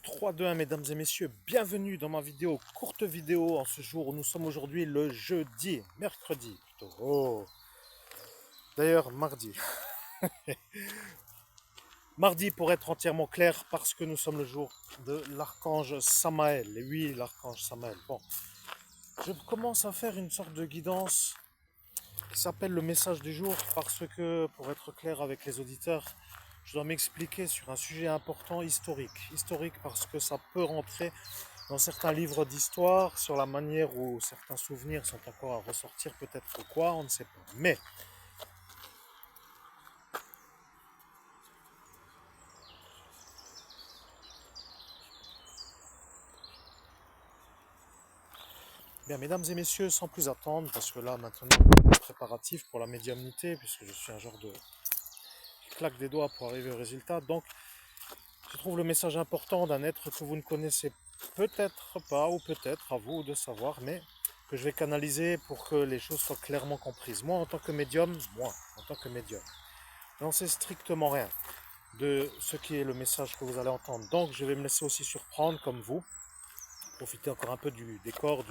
3, 2, 1, mesdames et messieurs, bienvenue dans ma vidéo, courte vidéo en ce jour où nous sommes aujourd'hui le mercredi plutôt. Oh, d'ailleurs mardi. Mardi pour être entièrement clair parce que nous sommes le jour de l'archange Samaël. Et oui, l'archange Samaël. Bon, je commence à faire une sorte de guidance qui s'appelle le message du jour parce que, pour être clair avec les auditeurs, je dois m'expliquer sur un sujet important historique. Historique parce que ça peut rentrer dans certains livres d'histoire sur la manière où certains souvenirs sont encore à ressortir, peut-être quoi, on ne sait pas. Mais, bien, mesdames et messieurs, sans plus attendre, parce que là, maintenant, préparatif pour la médiumnité, puisque je suis un genre de qui claque des doigts pour arriver au résultat. Donc, je trouve le message important d'un être que vous ne connaissez peut-être pas, ou peut-être à vous de savoir, mais que je vais canaliser pour que les choses soient clairement comprises. Moi, en tant que médium, je n'en sais strictement rien de ce qui est le message que vous allez entendre. Donc, je vais me laisser aussi surprendre, comme vous, profiter encore un peu du décor,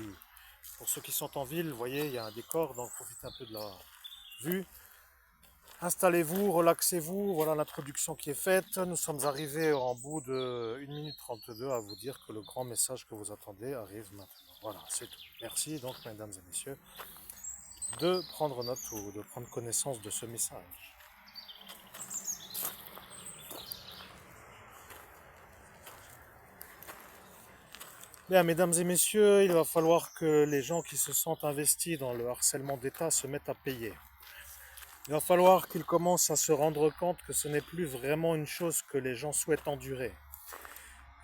pour ceux qui sont en ville, vous voyez, il y a un décor, donc profitez un peu de la vue. Installez-vous, relaxez-vous, voilà l'introduction qui est faite. Nous sommes arrivés en bout de 1 minute 32 à vous dire que le grand message que vous attendez arrive maintenant. Voilà, c'est tout. Merci donc, mesdames et messieurs, de prendre note ou de prendre connaissance de ce message. Bien, mesdames et messieurs, il va falloir que les gens qui se sentent investis dans le harcèlement d'État se mettent à payer. Il va falloir qu'ils commencent à se rendre compte que ce n'est plus vraiment une chose que les gens souhaitent endurer.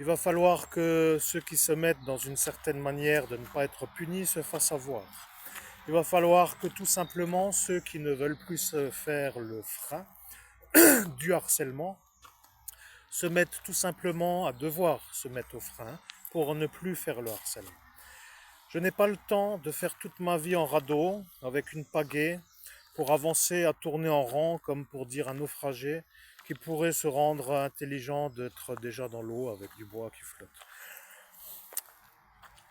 Il va falloir que ceux qui se mettent dans une certaine manière de ne pas être punis se fassent avoir. Il va falloir que tout simplement ceux qui ne veulent plus se faire le frein du harcèlement se mettent tout simplement à devoir se mettre au frein pour ne plus faire le harcèlement. Je n'ai pas le temps de faire toute ma vie en radeau, avec une pagaie, pour avancer à tourner en rond, comme pour dire un naufragé qui pourrait se rendre intelligent d'être déjà dans l'eau avec du bois qui flotte.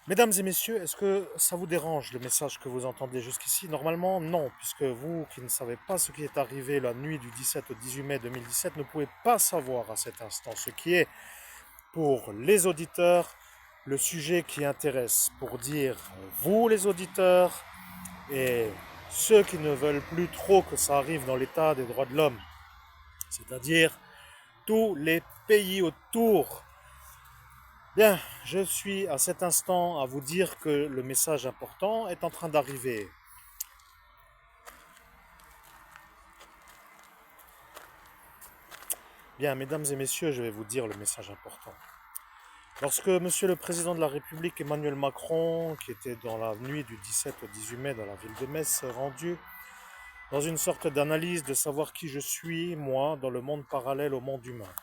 Mesdames et messieurs, est-ce que ça vous dérange le message que vous entendez jusqu'ici? Normalement, non, puisque vous qui ne savez pas ce qui est arrivé la nuit du 17 au 18 mai 2017 ne pouvez pas savoir à cet instant ce qui est, pour les auditeurs, le sujet qui intéresse. Pour dire, vous les auditeurs, et ceux qui ne veulent plus trop que ça arrive dans l'état des droits de l'homme, c'est-à-dire tous les pays autour. Bien, je suis à cet instant à vous dire que le message important est en train d'arriver. Bien, mesdames et messieurs, je vais vous dire le message important. Lorsque Monsieur le Président de la République Emmanuel Macron, qui était dans la nuit du 17 au 18 mai dans la ville de Metz, s'est rendu dans une sorte d'analyse de savoir qui je suis, moi, dans le monde parallèle au monde humain.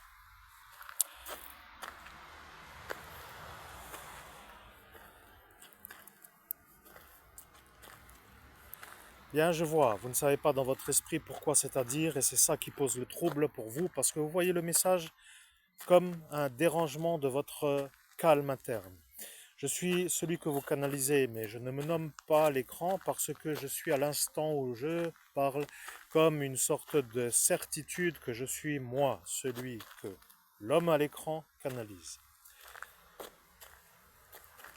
Bien, je vois, vous ne savez pas dans votre esprit pourquoi c'est-à-dire, et c'est ça qui pose le trouble pour vous, parce que vous voyez le message comme un dérangement de votre calme interne. Je suis celui que vous canalisez, mais je ne me nomme pas à l'écran parce que je suis à l'instant où je parle comme une sorte de certitude que je suis moi, celui que l'homme à l'écran canalise.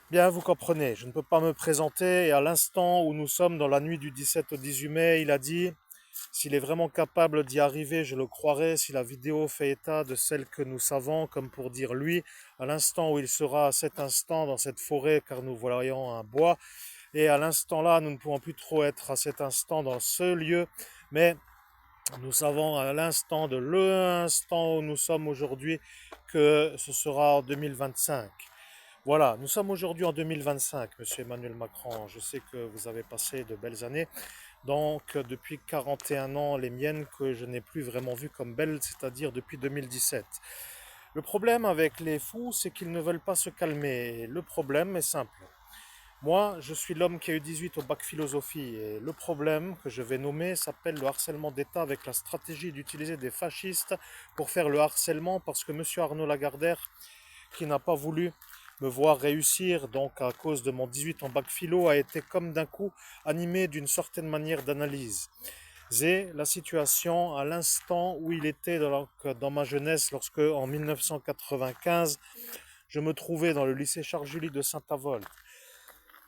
Bien, vous comprenez, je ne peux pas me présenter, et à l'instant où nous sommes dans la nuit du 17 au 18 mai, il a dit, s'il est vraiment capable d'y arriver, je le croirai, si la vidéo fait état de celle que nous savons, comme pour dire lui, à l'instant où il sera à cet instant dans cette forêt, car nous voyons un bois, et à l'instant là, nous ne pouvons plus trop être à cet instant dans ce lieu, mais nous savons à l'instant de l'instant où nous sommes aujourd'hui que ce sera en 2025. Voilà, nous sommes aujourd'hui en 2025, Monsieur Emmanuel Macron. Je sais que vous avez passé de belles années. Donc, depuis 41 ans, les miennes que je n'ai plus vraiment vues comme belles, c'est-à-dire depuis 2017. Le problème avec les fous, c'est qu'ils ne veulent pas se calmer. Le problème est simple. Moi, je suis l'homme qui a eu 18 au bac philosophie et le problème que je vais nommer s'appelle le harcèlement d'État avec la stratégie d'utiliser des fascistes pour faire le harcèlement parce que Monsieur Arnaud Lagardère, qui n'a pas voulu me voir réussir, donc à cause de mon 18 en bac philo, a été comme d'un coup animé d'une certaine manière d'analyse. C'est la situation à l'instant où il était dans ma jeunesse, lorsque en 1995, je me trouvais dans le lycée Charles-Julie de Saint-Avold.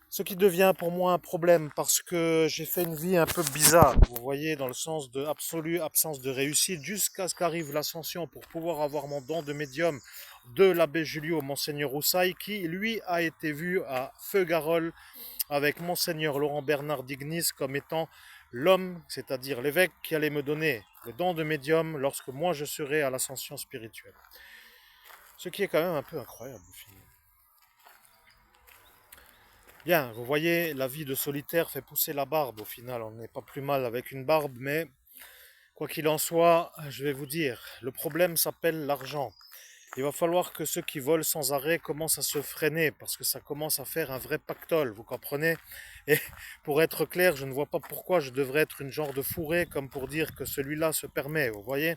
Ce qui devient pour moi un problème parce que j'ai fait une vie un peu bizarre, vous voyez, dans le sens de absolue absence de réussite, jusqu'à ce qu'arrive l'ascension pour pouvoir avoir mon don de médium de l'abbé Julio, Monseigneur Roussaille, qui lui a été vu à Feu-Garol avec Monseigneur Laurent Bernard d'Ignis comme étant l'homme, c'est-à-dire l'évêque qui allait me donner le don de médium lorsque moi je serai à l'ascension spirituelle. Ce qui est quand même un peu incroyable au final. Bien, vous voyez, la vie de solitaire fait pousser la barbe au final. On n'est pas plus mal avec une barbe, mais quoi qu'il en soit, je vais vous dire, le problème s'appelle l'argent. Il va falloir que ceux qui volent sans arrêt commencent à se freiner parce que ça commence à faire un vrai pactole, vous comprenez? Et pour être clair, je ne vois pas pourquoi je devrais être une genre de fourré comme pour dire que celui-là se permet, vous voyez?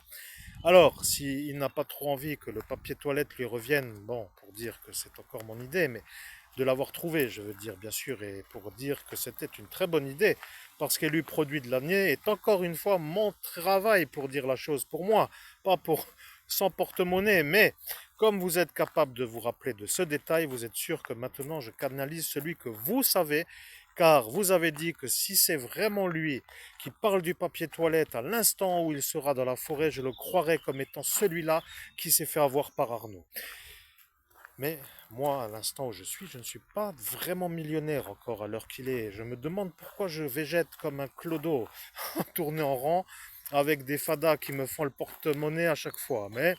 Alors, s'il n'a pas trop envie que le papier toilette lui revienne, bon, pour dire que c'est encore mon idée, mais de l'avoir trouvé, je veux dire, bien sûr, et pour dire que c'était une très bonne idée, parce qu'élu produit de l'année est encore une fois mon travail pour dire la chose pour moi, pas pour sans porte-monnaie, mais comme vous êtes capable de vous rappeler de ce détail, vous êtes sûr que maintenant je canalise celui que vous savez, car vous avez dit que si c'est vraiment lui qui parle du papier toilette à l'instant où il sera dans la forêt, je le croirai comme étant celui-là qui s'est fait avoir par Arnaud. Mais moi, à l'instant où je suis, je ne suis pas vraiment millionnaire encore à l'heure qu'il est. Je me demande pourquoi je végète comme un clodo, tourné en rang, avec des fadas qui me font le porte-monnaie à chaque fois. Mais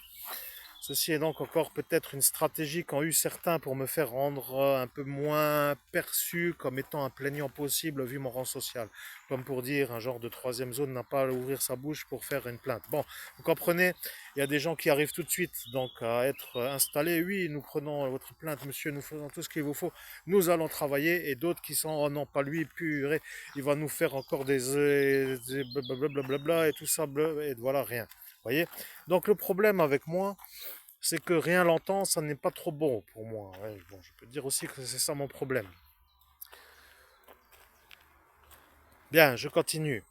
ceci est donc encore peut-être une stratégie qu'ont eu certains pour me faire rendre un peu moins perçu comme étant un plaignant possible vu mon rang social. Comme pour dire, un genre de troisième zone n'a pas à ouvrir sa bouche pour faire une plainte. Bon, vous comprenez, il y a des gens qui arrivent tout de suite donc à être installés. Oui, nous prenons votre plainte, monsieur, nous faisons tout ce qu'il vous faut. Nous allons travailler. Et d'autres qui sont, oh non, pas lui, purée, il va nous faire encore des blablabla et tout ça, et voilà, rien. Vous voyez? Donc le problème avec moi, c'est que rien l'entend, ça n'est pas trop bon pour moi. Ouais, bon, je peux dire aussi que c'est ça mon problème. Bien, je continue.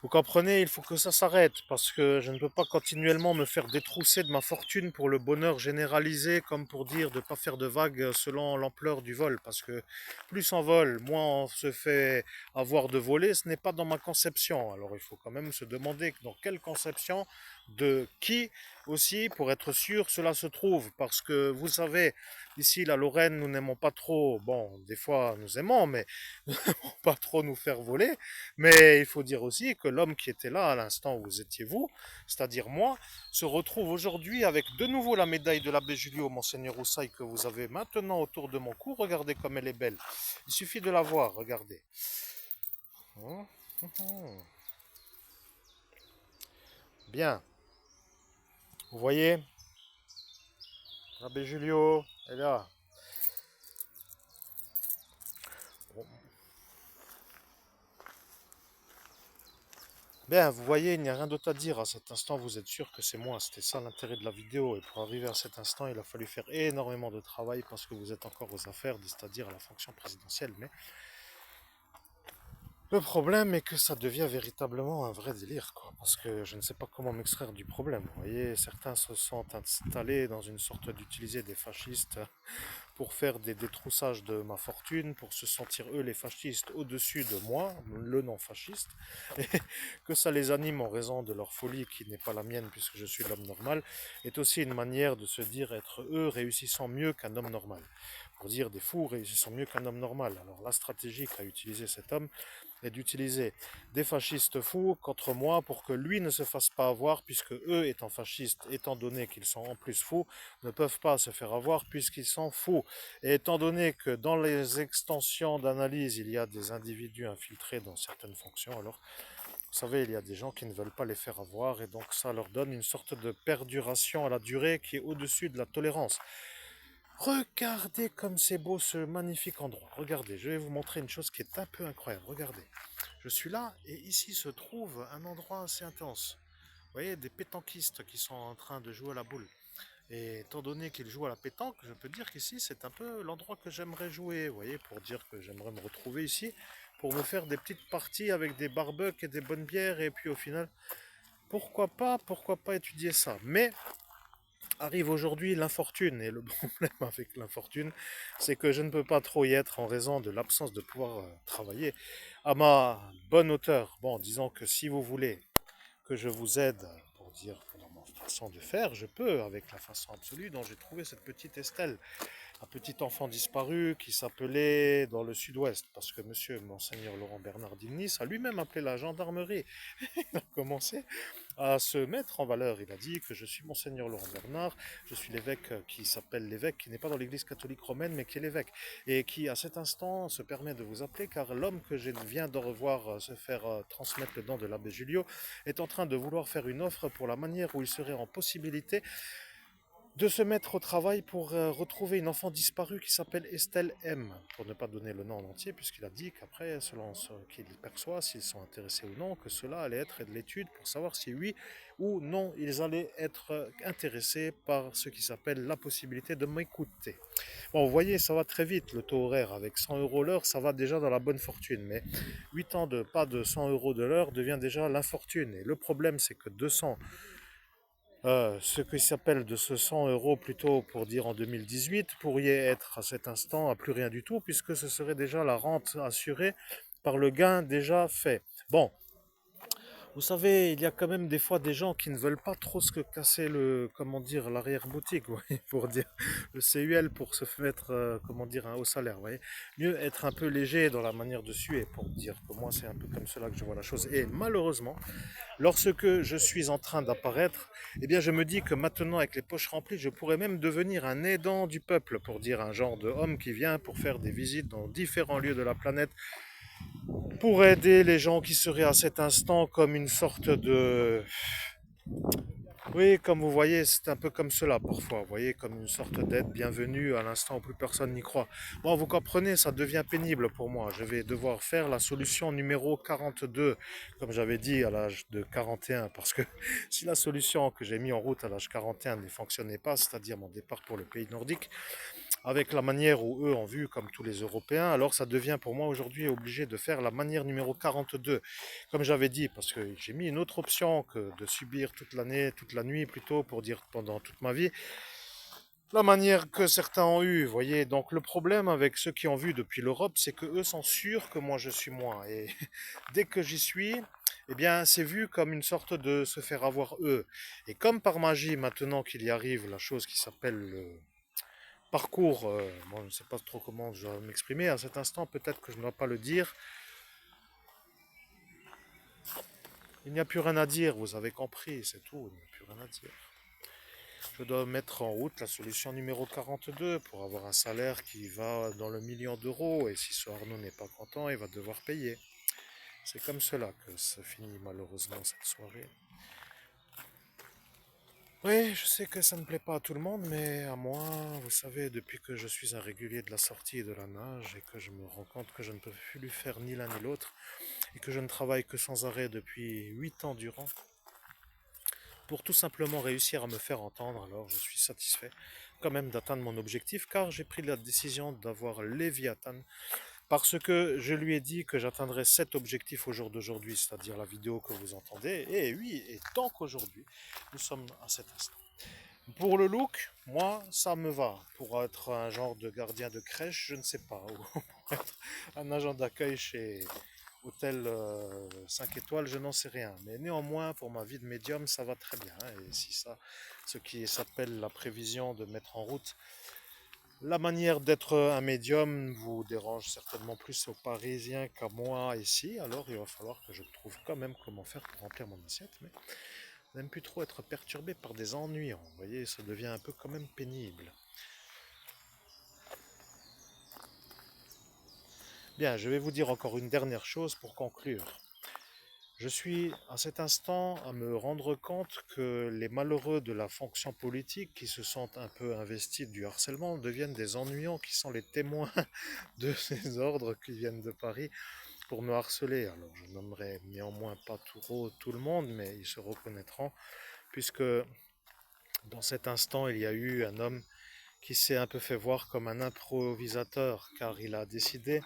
Vous comprenez, il faut que ça s'arrête parce que je ne peux pas continuellement me faire détrousser de ma fortune pour le bonheur généralisé, comme pour dire de ne pas faire de vagues selon l'ampleur du vol. Parce que plus on vole, moins on se fait avoir de voler. Ce n'est pas dans ma conception. Alors il faut quand même se demander dans quelle conception de qui aussi, pour être sûr, cela se trouve. Parce que vous savez, ici la Lorraine, nous n'aimons pas trop. Bon, des fois nous aimons, mais nous n'aimons pas trop nous faire voler. Mais il faut dire aussi que l'homme qui était là à l'instant où vous étiez vous, c'est-à-dire moi, se retrouve aujourd'hui avec de nouveau la médaille de l'abbé Julio, Monseigneur Roussaille, que vous avez maintenant autour de mon cou. Regardez comme elle est belle. Il suffit de la voir, regardez. Bien. Vous voyez, l'abbé Julio est là. Bien, vous voyez, il n'y a rien d'autre à dire. À cet instant, vous êtes sûr que c'est moi. C'était ça l'intérêt de la vidéo. Et pour arriver à cet instant, il a fallu faire énormément de travail parce que vous êtes encore aux affaires, c'est-à-dire à la fonction présidentielle. Mais le problème est que ça devient véritablement un vrai délire, quoi. Parce que je ne sais pas comment m'extraire du problème. Vous voyez, certains se sont installés dans une sorte d'utiliser des fascistes pour faire des détroussages de ma fortune, pour se sentir eux les fascistes au-dessus de moi, le non-fasciste, et que ça les anime en raison de leur folie qui n'est pas la mienne puisque je suis l'homme normal, est aussi une manière de se dire être eux réussissant mieux qu'un homme normal. Pour dire des fous réussissant mieux qu'un homme normal. Alors la stratégie qu'a utilisé cet homme est d'utiliser des fascistes fous contre moi pour que lui ne se fasse pas avoir puisque eux étant fascistes, étant donné qu'ils sont en plus fous, ne peuvent pas se faire avoir puisqu'ils sont fous. Et étant donné que dans les extensions d'analyse, il y a des individus infiltrés dans certaines fonctions, alors, vous savez, il y a des gens qui ne veulent pas les faire avoir, et donc ça leur donne une sorte de perduration à la durée qui est au-dessus de la tolérance. Regardez comme c'est beau ce magnifique endroit. Regardez, je vais vous montrer une chose qui est un peu incroyable. Regardez, je suis là, et ici se trouve un endroit assez intense. Vous voyez, des pétanquistes qui sont en train de jouer à la boule. Et étant donné qu'il joue à la pétanque, je peux dire qu'ici c'est un peu l'endroit que j'aimerais jouer, vous voyez, pour dire que j'aimerais me retrouver ici, pour me faire des petites parties avec des barbecues et des bonnes bières, et puis au final, pourquoi pas étudier ça. Mais arrive aujourd'hui l'infortune, et le problème avec l'infortune, c'est que je ne peux pas trop y être en raison de l'absence de pouvoir travailler à ma bonne hauteur. Bon, disons que si vous voulez que je vous aide pour dire dans ma façon de faire, je peux avec la façon absolue dont j'ai trouvé cette petite Estelle, un petit enfant disparu qui s'appelait dans le sud-ouest, parce que monsieur Monseigneur Laurent Bernard d'Ignis a lui-même appelé la gendarmerie. Il a commencé à se mettre en valeur. Il a dit que je suis Monseigneur Laurent Bernard, je suis l'évêque qui s'appelle l'évêque, qui n'est pas dans l'église catholique romaine, mais qui est l'évêque, et qui à cet instant se permet de vous appeler, car l'homme que je viens de revoir se faire transmettre le don de l'abbé Julio est en train de vouloir faire une offre pour la manière où il serait en possibilité de se mettre au travail pour retrouver une enfant disparue qui s'appelle Estelle M, pour ne pas donner le nom en entier, puisqu'il a dit qu'après, selon ce qu'il perçoit, s'ils sont intéressés ou non, que cela allait être de l'étude pour savoir si oui ou non ils allaient être intéressés par ce qui s'appelle la possibilité de m'écouter. Bon, vous voyez, ça va très vite, le taux horaire, avec 100 euros l'heure, ça va déjà dans la bonne fortune, mais 8 ans de pas de 100 euros de l'heure devient déjà l'infortune, et le problème c'est que 200 ce qui s'appelle de ce 100 euros plutôt pour dire en 2018 pourrait être à cet instant à plus rien du tout puisque ce serait déjà la rente assurée par le gain déjà fait. Bon, vous savez, il y a quand même des fois des gens qui ne veulent pas trop se casser le, comment dire, l'arrière-boutique, vous voyez, pour dire le CUL pour se mettre, comment dire, un haut salaire, vous voyez. Mieux être un peu léger dans la manière de suer pour dire que moi c'est un peu comme cela que je vois la chose. Et malheureusement, lorsque je suis en train d'apparaître, eh bien je me dis que maintenant avec les poches remplies, je pourrais même devenir un aidant du peuple, pour dire un genre de homme qui vient pour faire des visites dans différents lieux de la planète, pour aider les gens qui seraient à cet instant comme une sorte de... Oui, comme vous voyez, c'est un peu comme cela parfois, vous voyez, comme une sorte d'aide bienvenue à l'instant où plus personne n'y croit. Bon, vous comprenez, ça devient pénible pour moi. Je vais devoir faire la solution numéro 42, comme j'avais dit à l'âge de 41, parce que si la solution que j'ai mis en route à l'âge 41 ne fonctionnait pas, c'est-à-dire mon départ pour le pays nordique, avec la manière où eux ont vu, comme tous les Européens, alors ça devient pour moi aujourd'hui obligé de faire la manière numéro 42. Comme j'avais dit, parce que j'ai mis une autre option que de subir toute l'année, toute la nuit plutôt, pour dire pendant toute ma vie, la manière que certains ont eu, vous voyez. Donc le problème avec ceux qui ont vu depuis l'Europe, c'est que eux sont sûrs que moi je suis moi. Et dès que j'y suis, eh bien c'est vu comme une sorte de se faire avoir eux. Et comme par magie, maintenant qu'il y arrive la chose qui s'appelle le parcours, moi je ne sais pas trop comment je dois m'exprimer à cet instant, peut-être que je ne dois pas le dire. Il n'y a plus rien à dire, vous avez compris, c'est tout, il n'y a plus rien à dire. Je dois mettre en route la solution numéro 42 pour avoir un salaire qui va dans le million d'euros, et si ce Arnaud n'est pas content, il va devoir payer. C'est comme cela que se finit malheureusement cette soirée. Oui, je sais que ça ne plaît pas à tout le monde, mais à moi, vous savez, depuis que je suis un régulier de la sortie et de la nage et que je me rends compte que je ne peux plus faire ni l'un ni l'autre et que je ne travaille que sans arrêt depuis 8 ans durant, pour tout simplement réussir à me faire entendre, alors je suis satisfait quand même d'atteindre mon objectif car j'ai pris la décision d'avoir Léviathan parce que je lui ai dit que j'atteindrais cet objectif au jour d'aujourd'hui, c'est-à-dire la vidéo que vous entendez. Et oui, et tant qu'aujourd'hui, nous sommes à cet instant. Pour le look, moi, ça me va. Pour être un genre de gardien de crèche, je ne sais pas. Ou pour être un agent d'accueil chez Hôtel 5 étoiles, je n'en sais rien. Mais néanmoins, pour ma vie de médium, ça va très bien. Et si ça, ce qui s'appelle la prévision de mettre en route la manière d'être un médium vous dérange certainement plus aux Parisiens qu'à moi ici, alors il va falloir que je trouve quand même comment faire pour remplir mon assiette, mais je n'aime plus trop être perturbé par des ennuis, vous voyez, ça devient un peu quand même pénible. Bien, je vais vous dire encore une dernière chose pour conclure. Je suis à cet instant à me rendre compte que les malheureux de la fonction politique qui se sentent un peu investis du harcèlement deviennent des ennuyants qui sont les témoins de ces ordres qui viennent de Paris pour me harceler. Alors je nommerai néanmoins pas tout le monde, mais ils se reconnaîtront, puisque Dans cet instant, il y a eu un homme qui s'est un peu fait voir comme un improvisateur, car il a décidé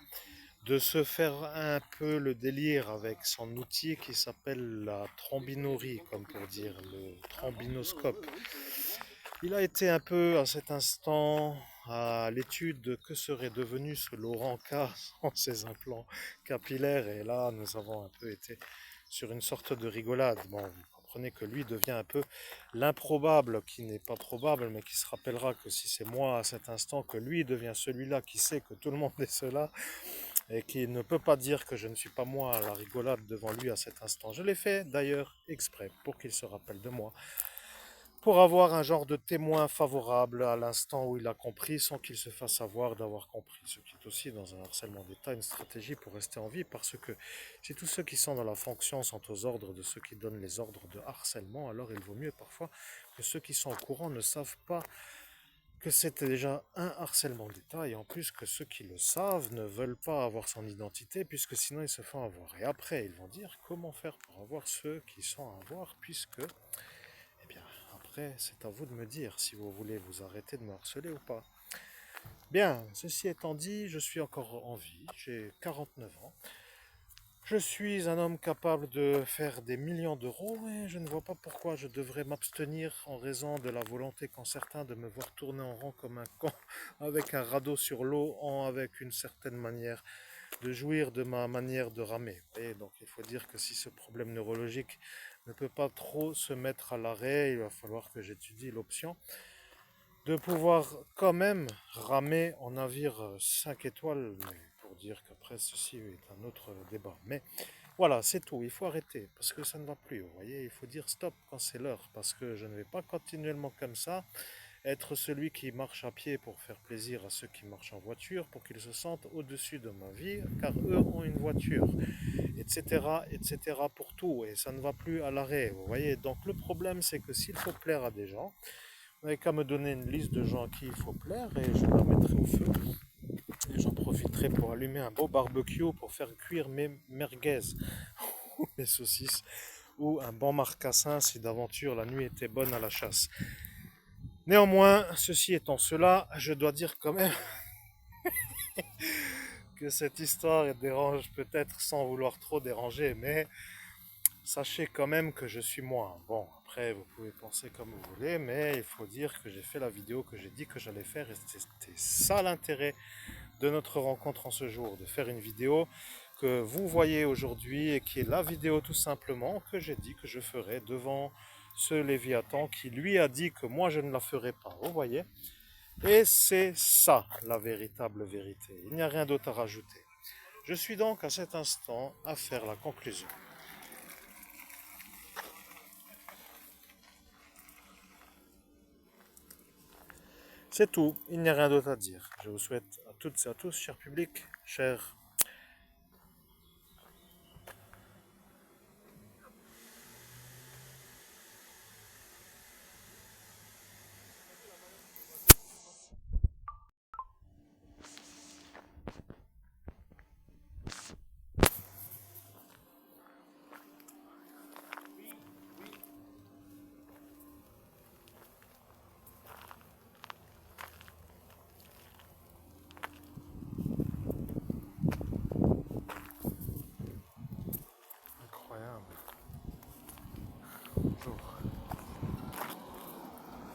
de se faire un peu le délire avec son outil qui s'appelle la trombinorie, comme pour dire le trombinoscope. Il a été un peu à cet instant à l'étude de que serait devenu ce Laurent K sans ses implants capillaires, et là nous avons un peu été sur une sorte de rigolade. Bon, vous comprenez que lui devient un peu l'improbable qui n'est pas probable, mais qui se rappellera que si c'est moi à cet instant, que lui devient celui-là qui sait que tout le monde est cela, et qui ne peut pas dire que je ne suis pas moi à la rigolade devant lui à cet instant. Je l'ai fait d'ailleurs exprès pour qu'il se rappelle de moi, pour avoir un genre de témoin favorable à l'instant où il a compris sans qu'il se fasse avoir d'avoir compris. Ce qui est aussi dans un harcèlement d'État une stratégie pour rester en vie, parce que si tous ceux qui sont dans la fonction sont aux ordres de ceux qui donnent les ordres de harcèlement, alors il vaut mieux parfois que ceux qui sont au courant ne savent pas que c'était déjà un harcèlement d'État, et en plus que ceux qui le savent ne veulent pas avoir son identité, puisque sinon ils se font avoir. Et après, ils vont dire comment faire pour avoir ceux qui sont à avoir, puisque, eh bien, après, c'est à vous de me dire si vous voulez vous arrêter de me harceler ou pas. Bien, ceci étant dit, je suis encore en vie, j'ai 49 ans. Je suis un homme capable de faire des millions d'euros, et je ne vois pas pourquoi je devrais m'abstenir en raison de la volonté qu'ont certains de me voir tourner en rond comme un con avec un radeau sur l'eau, avec une certaine manière de jouir de ma manière de ramer. Et donc il faut dire que si ce problème neurologique ne peut pas trop se mettre à l'arrêt, il va falloir que j'étudie l'option de pouvoir quand même ramer en navire 5 étoiles, mais pour dire qu'après ceci est un autre débat. Mais voilà, c'est tout, il faut arrêter, parce que ça ne va plus, vous voyez, il faut dire stop quand c'est l'heure, parce que je ne vais pas continuellement comme ça être celui qui marche à pied pour faire plaisir à ceux qui marchent en voiture, pour qu'ils se sentent au-dessus de ma vie, car eux ont une voiture, etc., etc. pour tout, et ça ne va plus à l'arrêt, vous voyez. Donc le problème, c'est que s'il faut plaire à des gens, vous n'avez qu'à me donner une liste de gens à qui il faut plaire, et je la mettrai au feu. Et j'en profiterai pour allumer un beau barbecue pour faire cuire mes merguez ou mes saucisses, ou un bon marcassin si d'aventure la nuit était bonne à la chasse. Néanmoins, ceci étant cela, je dois dire quand même que cette histoire dérange peut-être sans vouloir trop déranger, mais sachez quand même que je suis moi. Bon, après, vous pouvez penser comme vous voulez, mais il faut dire que j'ai fait la vidéo que j'ai dit que j'allais faire, et c'était ça l'intérêt de notre rencontre en ce jour, de faire une vidéo que vous voyez aujourd'hui et qui est la vidéo tout simplement que j'ai dit que je ferais devant ce Léviathan qui lui a dit que moi je ne la ferai pas, vous voyez. Et c'est ça la véritable vérité, il n'y a rien d'autre à rajouter. Je suis donc à cet instant à faire la conclusion. C'est tout, il n'y a rien d'autre à dire. Je vous souhaite à toutes et à tous, cher public, chers